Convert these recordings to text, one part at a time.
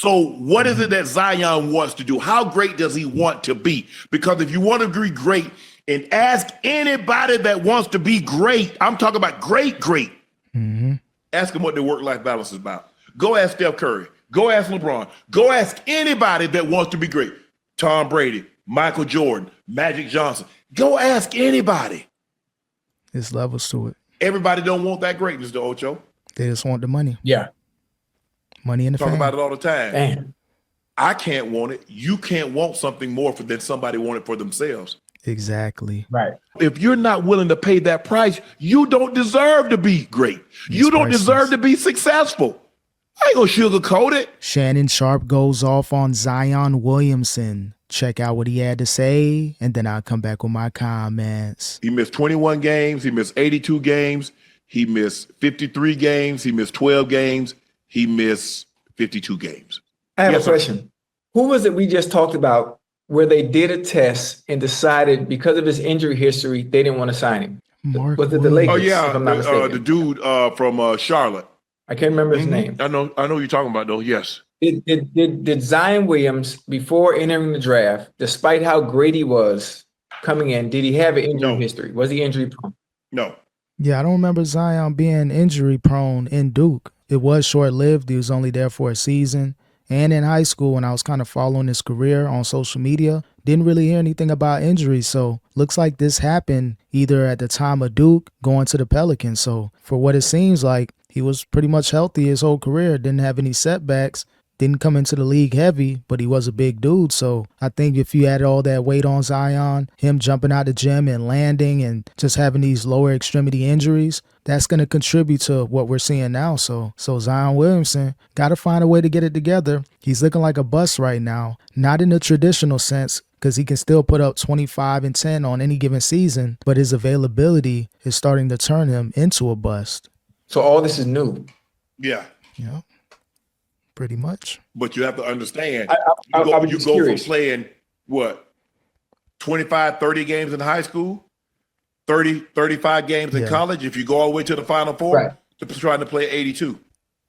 So what is it that Zion wants to do? How great does he want to be? Because if you want to be great, and ask anybody that wants to be great, I'm talking about great. Ask them what their work-life balance is about. Go ask Steph Curry. Go ask LeBron. Go ask anybody that wants to be great. Tom Brady, Michael Jordan, Magic Johnson. Go ask anybody. There's levels to it. Everybody don't want that greatness, though, Ocho. They just want the money. Yeah. Money in the Talk about it all the time. Damn. I can't want it. You can't want something more than somebody want it for themselves. Exactly. Right. If you're not willing to pay that price, you don't deserve to be great. You don't deserve to be successful. I ain't gonna sugarcoat it. Shannon Sharpe goes off on Zion Williamson. Check out what he had to say, and then I'll come back with my comments. He missed 21 games. He missed 82 games. He missed 53 games. He missed 12 games. He missed 52 games. I have a question. Who was it we just talked about where they did a test and decided because of his injury history, they didn't want to sign him? Was it the Lakers? Oh, yeah. If I'm not mistaken? The dude from Charlotte. I can't remember his name. I know who you're talking about, though. Yes. Did Zion Williams, before entering the draft, despite how great he was coming in, did he have an injury history? Was he injury prone? No. Yeah, I don't remember Zion being injury prone in Duke. It was short-lived. He was only there for a season. And in high school, when I was kind of following his career on social media, didn't really hear anything about injuries. So looks like this happened either at the time of Duke going to the Pelicans. So for what it seems like, he was pretty much healthy his whole career, didn't have any setbacks, didn't come into the league heavy, but he was a big dude. So I think if you add all that weight on Zion, him jumping out the gym and landing and just having these lower extremity injuries, that's going to contribute to what we're seeing now. So Zion Williamson got to find a way to get it together. He's looking like a bust right now, not in the traditional sense, because he can still put up 25 and 10 on any given season, but his availability is starting to turn him into a bust. So all this is new. Yeah. Yeah. Pretty much. But you have to understand, I you was go curious. from playing, 25, 30 games in high school, 30, 35 games in college. If you go all the way to the Final Four, to trying to play 82.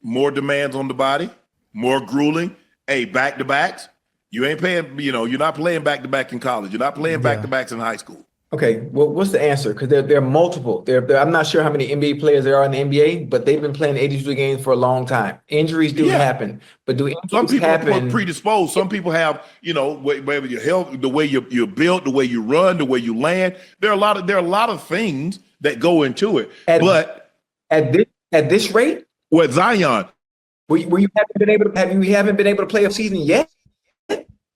More demands on the body, more grueling. Hey, back-to-backs. You ain't playing, you're not playing back-to-back in college. You're not playing back-to-backs in high school. Okay, well, what's the answer? Because there are multiple. I'm not sure how many NBA players there are in the NBA, but they've been playing 82 games for a long time. Injuries do happen, but do injuries some people happen? are predisposed. Some people have, whether your health, the way you're built, the way you run, the way you land. There are a lot of things that go into it. But at this rate, with Zion, where you haven't been able to play a season yet.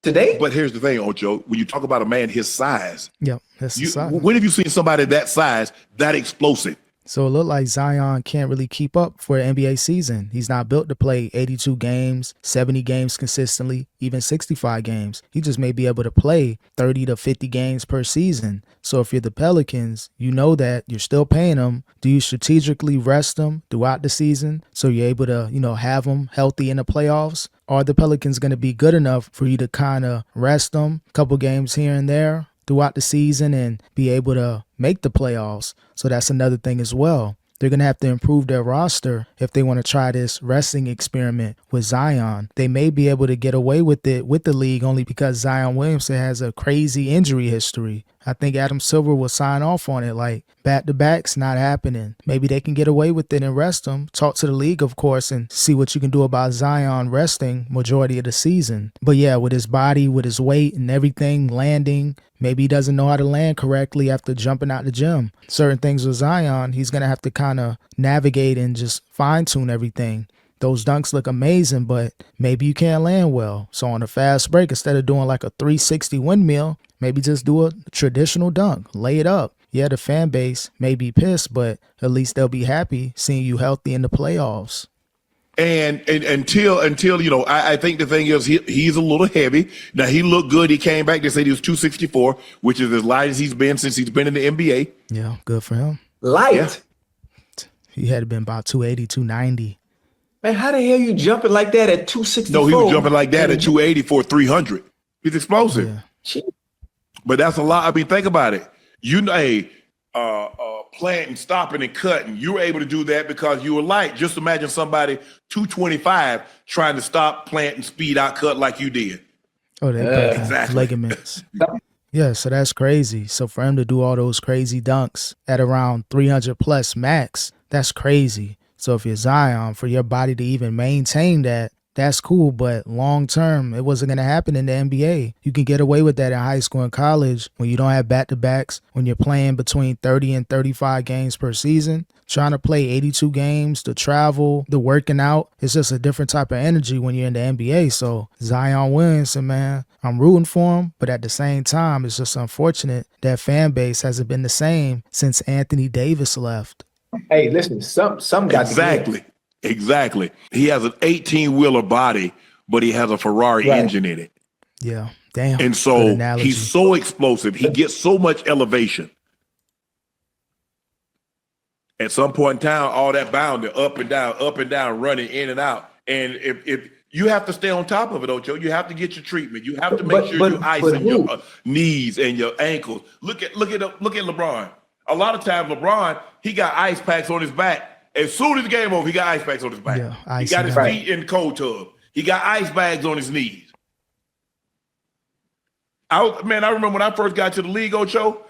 Today? But here's the thing, Ocho. When you talk about a man his size, that's the size. When have you seen somebody that size, that explosive? So it looked like Zion can't really keep up for an NBA season. He's not built to play 82 games, 70 games consistently, even 65 games. He just may be able to play 30 to 50 games per season. So if you're the Pelicans, you know that you're still paying him. Do you strategically rest him throughout the season so you're able to, have him healthy in the playoffs? Are the Pelicans going to be good enough for you to kind of rest them a couple games here and there throughout the season and be able to make the playoffs? So that's another thing as well. They're going to have to improve their roster if they want to try this resting experiment with Zion. They may be able to get away with it with the league only because Zion Williamson has a crazy injury history. I think Adam Silver will sign off on it, like back-to-backs not happening. Maybe they can get away with it and rest him. Talk to the league, of course, and see what you can do about Zion resting majority of the season. But yeah, with his body, with his weight and everything, landing, maybe he doesn't know how to land correctly after jumping out the gym. Certain things with Zion, he's going to have to kind of navigate and just fine-tune everything. Those dunks look amazing, but maybe you can't land well. So on a fast break, instead of doing like a 360 windmill, maybe just do a traditional dunk, lay it up. Yeah, the fan base may be pissed, but at least they'll be happy seeing you healthy in the playoffs. And until I think the thing is he's a little heavy. Now he looked good. He came back. They said he was 264, which is as light as he's been since he's been in the NBA. Yeah, good for him. Light? Yeah. He had been about 280, 290. Man, how the hell you jumping like that at 264? No, he was jumping like that at 280 for 300. He's explosive. Yeah. But that's a lot. I mean, think about it. planting, stopping, and cutting. You were able to do that because you were light. Just imagine somebody 225 trying to stop, plant, and speed out cut like you did. Oh, they breaking Exactly. ligaments. Yeah, so that's crazy. So for him to do all those crazy dunks at around 300 plus max, that's crazy. So if you're Zion, for your body to even maintain that, that's cool. But long term, it wasn't going to happen in the NBA. You can get away with that in high school and college when you don't have back-to-backs, when you're playing between 30 and 35 games per season. Trying to play 82 games, the travel, the working out, it's just a different type of energy when you're in the NBA. So Zion Williamson, man, I'm rooting for him, but at the same time, it's just unfortunate that fan base hasn't been the same since Anthony Davis left. Hey, listen, some got Exactly. Exactly. He has an 18-wheeler body, but he has a Ferrari engine in it. Yeah, damn. And so he's so explosive. He gets so much elevation. At some point in time, all that bounding, up and down, running in and out. And if you have to stay on top of it, Ocho, you have to get your treatment. You have to make sure you're icing your knees and your ankles. Look at LeBron. A lot of times, LeBron, he got ice packs on his back. As soon as the game over, he got ice packs on his back. Yeah, he got his feet in the cold tub. He got ice bags on his knees. I remember when I first got to the league, Ocho.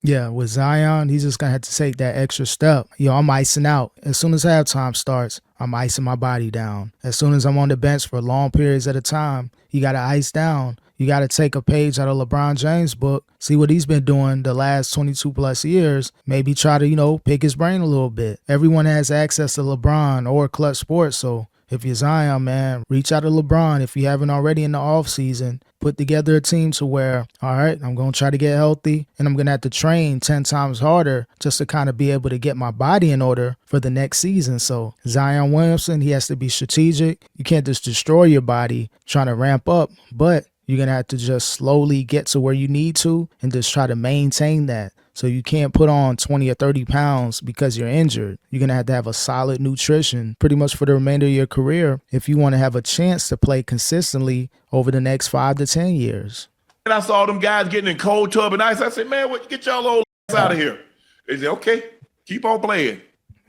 Yeah, with Zion, he's just going to have to take that extra step. I'm icing out. As soon as halftime starts, I'm icing my body down. As soon as I'm on the bench for long periods at a time, you got to ice down. You got to take a page out of LeBron James' book, see what he's been doing the last 22 plus years, maybe try to, pick his brain a little bit. Everyone has access to LeBron or Clutch Sports, so if you're Zion, man, reach out to LeBron if you haven't already in the offseason. Put together a team to where, all right, I'm going to try to get healthy and I'm going to have to train 10 times harder just to kind of be able to get my body in order for the next season. So Zion Williamson, he has to be strategic. You can't just destroy your body trying to ramp up, but you're going to have to just slowly get to where you need to and just try to maintain that. So you can't put on 20 or 30 pounds because you're injured. You're going to have a solid nutrition pretty much for the remainder of your career if you want to have a chance to play consistently over the next 5 to 10 years. And I saw them guys getting in cold tub and ice. I said, man, get y'all old out of here. They said, okay, keep on playing.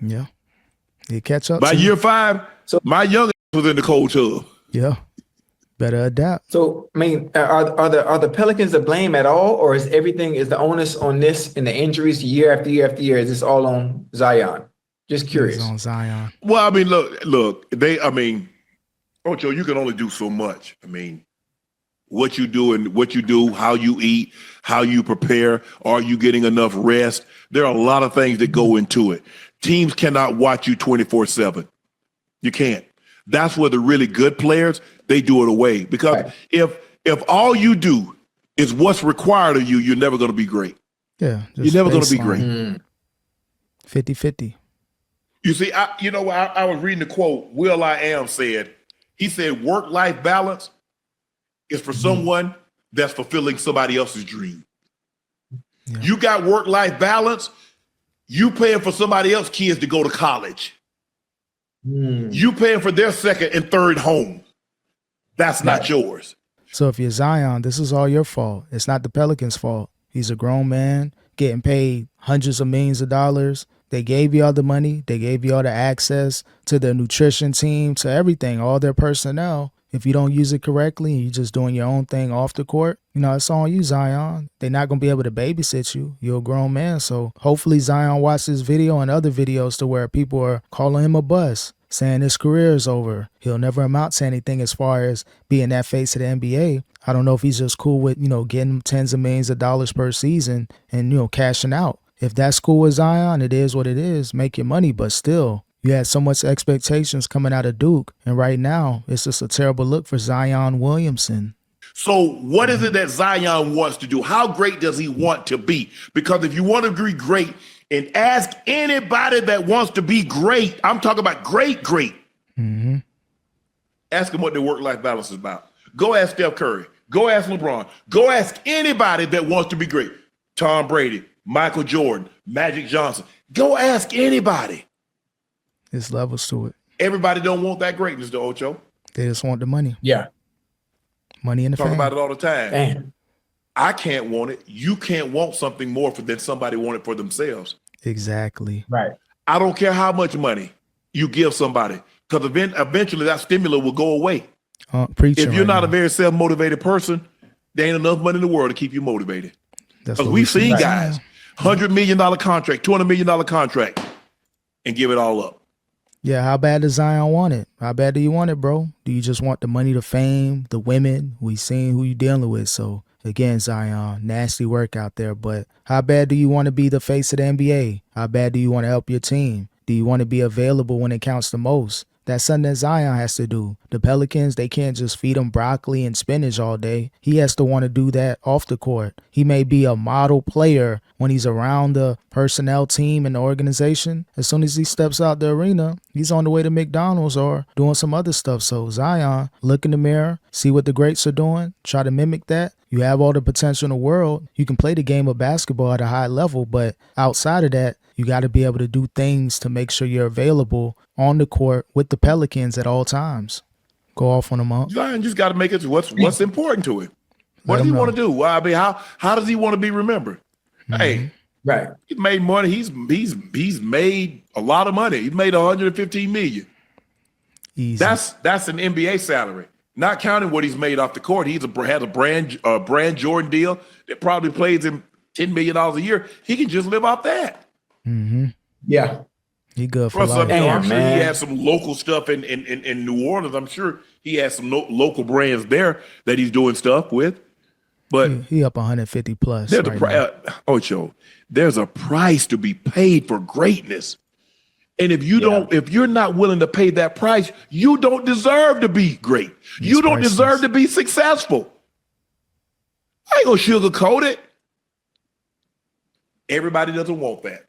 Yeah. You catch up. By year 5, my youngest was in the cold tub. Yeah. Better adapt. So, are the Pelicans to blame at all, or is the onus on this and the injuries year after year after year? Is this all on Zion? Just curious. It's on Zion. Well, look, Ocho, you can only do so much. What you do, how you eat, how you prepare, are you getting enough rest? There are a lot of things that go into it. Teams cannot watch you 24/7. You can't. That's where the really good players, they do it away. Because if all you do is what's required of you, you're never going to be great. Yeah. You're never going to be great. 50-50. You see, I was reading the quote will.i.am said. He said, work-life balance is for someone that's fulfilling somebody else's dream. Yeah. You got work-life balance, you paying for somebody else's kids to go to college. You paying for their second and third home. That's not yours. So if you're Zion, this is all your fault. It's not the Pelicans' fault. He's a grown man getting paid hundreds of millions of dollars. They gave you all the money. They gave you all the access to their nutrition team, to everything, all their personnel. If you don't use it correctly and you're just doing your own thing off the court, it's on you, Zion. They're not going to be able to babysit you. You're a grown man. So hopefully Zion watched this video and other videos to where people are calling him a bust, saying his career is over. He'll never amount to anything as far as being that face of the NBA. I don't know if he's just cool with, getting tens of millions of dollars per season and, cashing out. If that's cool with Zion, it is what it is. Make your money, but still. You had so much expectations coming out of Duke, and right now it's just a terrible look for Zion Williamson. So what is it that Zion wants to do? How great does he want to be? Because if you want to be great, and ask anybody that wants to be great, I'm talking about great. Mm-hmm. Ask them what their work-life balance is about. Go ask Steph Curry. Go ask LeBron. Go ask anybody that wants to be great. Tom Brady, Michael Jordan, Magic Johnson. Go ask anybody. There's levels to it. Everybody don't want that greatness, though, Ocho. They just want the money. Yeah. Money in the Talk fame. about it all the time. Damn. I can't want it. You can't want something more than somebody want it for themselves. Exactly. Right. I don't care how much money you give somebody, because eventually that stimulus will go away. Preaching If you're right not a now. very self-motivated person, there ain't enough money in the world to keep you motivated. That's Because what we've seen right guys, now. $100 million contract, $200 million contract, and give it all up. Yeah, how bad does Zion want it? How bad do you want it, bro? Do you just want the money, the fame, the women? We seen who you dealing with. So again, Zion, nasty work out there. But how bad do you want to be the face of the NBA? How bad do you want to help your team? Do you want to be available when it counts the most? That's something that Zion has to do. The Pelicans, they can't just feed him broccoli and spinach all day. He has to want to do that off the court. He may be a model player when he's around the personnel team and the organization. As soon as he steps out the arena, he's on the way to McDonald's or doing some other stuff. So Zion, look in the mirror, see what the greats are doing, try to mimic that. You have all the potential in the world. You can play the game of basketball at a high level, but outside of that, you got to be able to do things to make sure you're available on the court with the Pelicans at all times. Go off on them up. Zion just got to make it what's important to him. What does he want to do? Well, I mean, how does he want to be remembered? Hey, Right. he's made money. He's made a lot of money. He's made $115 million. Easy. That's an NBA salary, not counting what he's made off the court. Has a brand Jordan deal that probably plays him $10 million a year. He can just live off that. Yeah. He good for Plus, life. I'm sure man. he has some local stuff in New Orleans. I'm sure he has some local brands there that he's doing stuff with. But He up 150 plus. there's Right now. there's a price to be paid for greatness. And if you're not willing to pay that price, you don't deserve to be great. You don't priceless. deserve to be successful. I ain't gonna sugarcoat it. Everybody doesn't want that.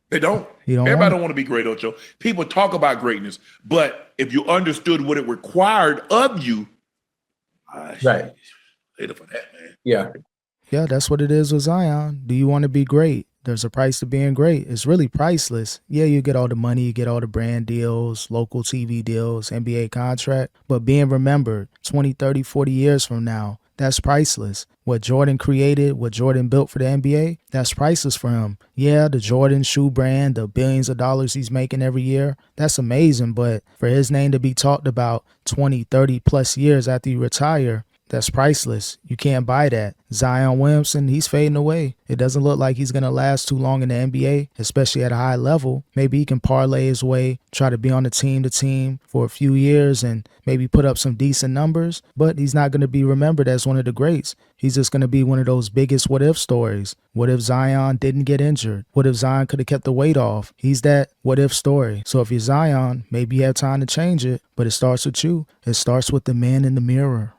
They don't. You don't Everybody want don't want to be great, Ocho. People talk about greatness, but if you understood what it required of you, Right. later for that, man. Yeah. Yeah, that's what it is with Zion. Do you want to be great? There's a price to being great. It's really priceless. Yeah, you get all the money, you get all the brand deals, local TV deals, NBA contract, but being remembered 20, 30, 40 years from now, that's priceless. What Jordan created, what Jordan built for the NBA, that's priceless for him. Yeah, the Jordan shoe brand, the billions of dollars he's making every year, that's amazing. But for his name to be talked about 20, 30 plus years after you retire, that's priceless. You can't buy that. Zion Williamson, he's fading away. It doesn't look like he's going to last too long in the NBA, especially at a high level. Maybe he can parlay his way, try to be on the team for a few years and maybe put up some decent numbers, but he's not going to be remembered as one of the greats. He's just going to be one of those biggest what if stories. What if Zion didn't get injured? What if Zion could have kept the weight off? He's that what if story. So if you're Zion, maybe you have time to change it, but it starts with you. It starts with the man in the mirror.